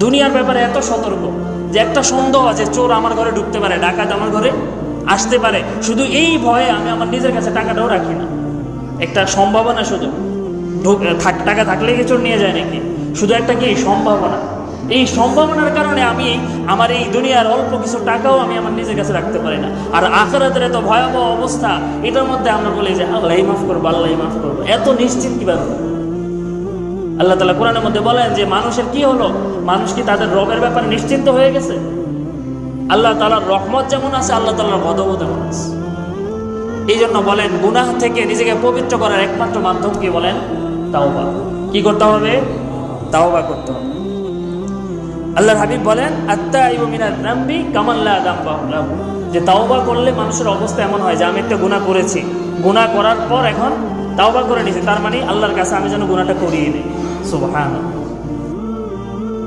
দুনিয়ার ব্যাপারে এত সতর্ক যে একটা সন্দেহ আছে চোর আমার ঘরে ঢুকতে পারে, ডাকাত আমার ঘরে আসতে পারে, শুধু এই ভয়ে আমি আমার নিজের কাছে টাকাটাও রাখি না। একটা সম্ভাবনা, শুধু টাকা থাকলে কি চোর নিয়ে যায় নাকি? শুধু একটা কি সম্ভাবনা। এই সম্ভাবনার কারণে আমি আমার এই দুনিয়ার অল্প কিছু টাকাও আমি আমার নিজের কাছে রাখতে পারি না। আর আখিরাতের এত ভয়াবহ অবস্থা, এটার মধ্যে আমরা বলি যে আল্লাহই মাফ করবো, আল্লাহই মাফ করবো। এত নিশ্চিত কিভাবে? আল্লাহ তাআলা কোরআনের মধ্যে বলেন যে মানুষের কি হলো, মানুষ কি তাদের রবের ব্যাপারে নিশ্চিন্ত হয়ে গেছে? আল্লাহ তাআলার রহমত যেমন আছে, আল্লাহ তাআলার গজবও তেমন আছে। এই জন্য বলেন গুনাহ থেকে নিজেকে পবিত্র করার একমাত্র মাধ্যম কি বলেন? তাওবা। কি করতে হবে? তাওবা করতে হবে। আল্লাহর হাবিব বলেন আত্তাইবু মিনাজ যামবি কামান লা যামবা লাহু, যে তাওবা করলে মানুষের অবস্থা এমন হয় যে আমি একটা গুনাহ করেছি, গুনাহ করার পর এখন তাওবা করে নিয়েছি, তার মানে আল্লাহর কাছে আমি যেন গুনাহটা করিয়ে নিই। সুবহানাল্লাহ।